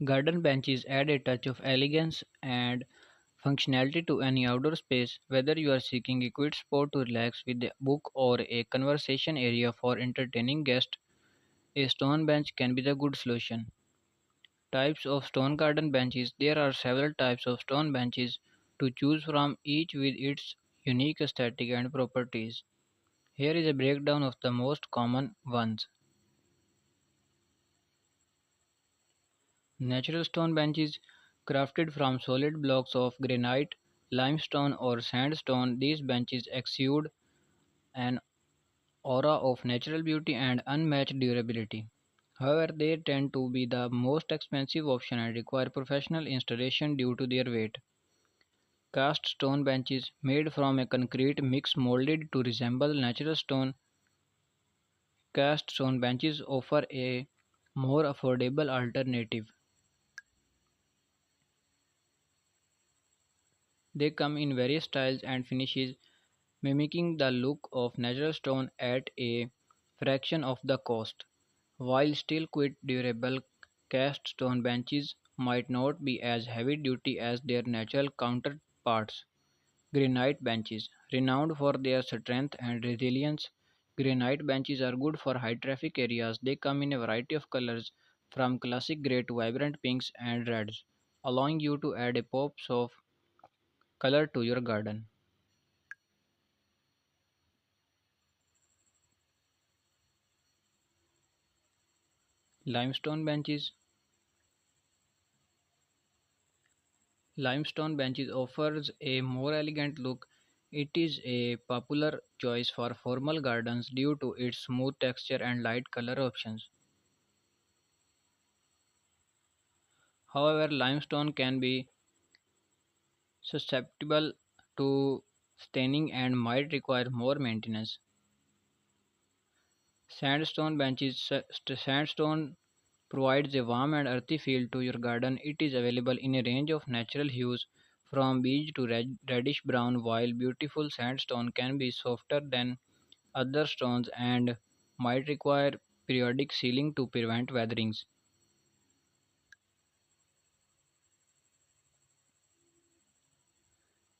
Garden benches add a touch of elegance and functionality to any outdoor space, whether you are seeking a quiet spot to relax with a book or a conversation area for entertaining guests. A stone bench can be the good solution. Types of stone garden benches. There are several types of stone benches to choose from, each with its unique aesthetic and properties. Here is a breakdown of the most common ones. Natural stone benches crafted from solid blocks of granite, limestone, or sandstone. These benches exude an aura of natural beauty and unmatched durability. However, they tend to be the most expensive option and require professional installation due to their weight. Cast stone benches made from a concrete mix molded to resemble natural stone. Cast stone benches offer a more affordable alternative. They come in various styles and finishes, mimicking the look of natural stone at a fraction of the cost. While still quite durable, cast stone benches might not be as heavy duty as their natural counterparts. Granite benches, renowned for their strength and resilience, granite benches are good for high traffic areas. They come in a variety of colors, from classic grey to vibrant pinks and reds, allowing you to add a pops of color to your garden. Limestone benches. Limestone benches offers a more elegant look. It is a popular choice for formal gardens due to its smooth texture and light color options. However, limestone can be susceptible to staining and might require more maintenance. Sandstone provides a warm and earthy feel to your garden. It is available in a range of natural hues from beige to reddish brown, while beautiful sandstone can be softer than other stones and might require periodic sealing to prevent weatherings.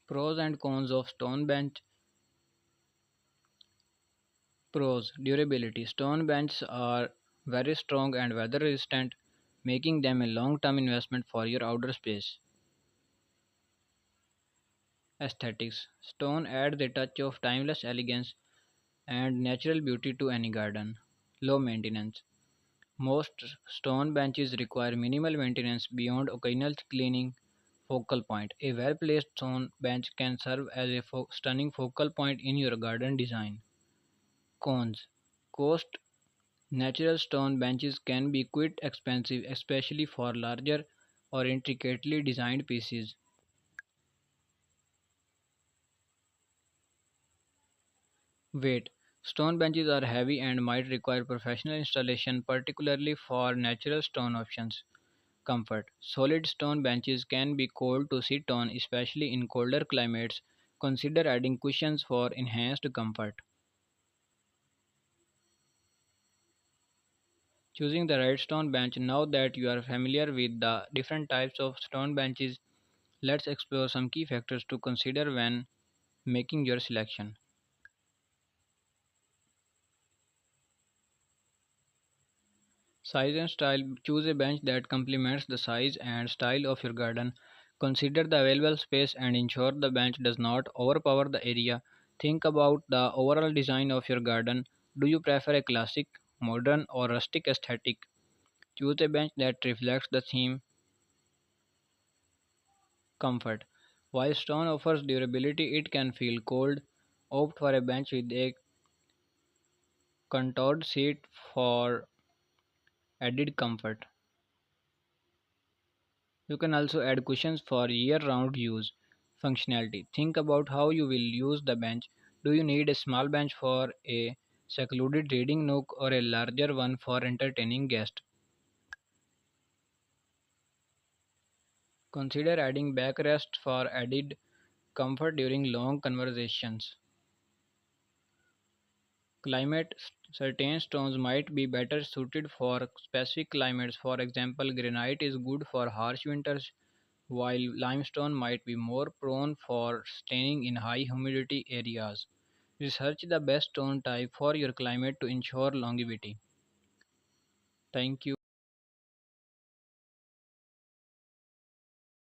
Pros and cons of stone bench. Pros: durability. Stone benches are very strong and weather resistant, making them a long term investment for your outdoor space. Aesthetics. Stone adds a touch of timeless elegance and natural beauty to any garden. Low maintenance. Most stone benches require minimal maintenance beyond occasional cleaning. Focal point. A well placed stone bench can serve as a stunning focal point in your garden design. Cons. Cost. Natural stone benches can be quite expensive, especially for larger or intricately designed pieces. Weight. Stone benches are heavy and might require professional installation, particularly for natural stone options. Comfort. Solid stone benches can be cold to sit on, especially in colder climates. Consider adding cushions for enhanced comfort. Choosing the right stone bench. Now that you are familiar with the different types of stone benches, let's explore some key factors to consider when making your selection. Size and style. Choose a bench that complements the size and style of your garden. Consider the available space and ensure the bench does not overpower the area. Think about the overall design of your garden. Do you prefer a classic, modern, or rustic aesthetic? Choose a bench that reflects the theme. Comfort. While stone offers durability, it can feel cold. Opt for a bench with a contoured seat for added comfort. You can also add cushions for year-round use. Functionality. Think about how you will use the bench. Do you need a small bench for a secluded reading nook or a larger one for entertaining guests? Consider adding backrest for added comfort during long conversations. Climate certain stones might be better suited for specific climates. For example, granite is good for harsh winters, while limestone might be more prone for staining in high humidity areas. Research the best stone type for your climate to ensure longevity. Thank you.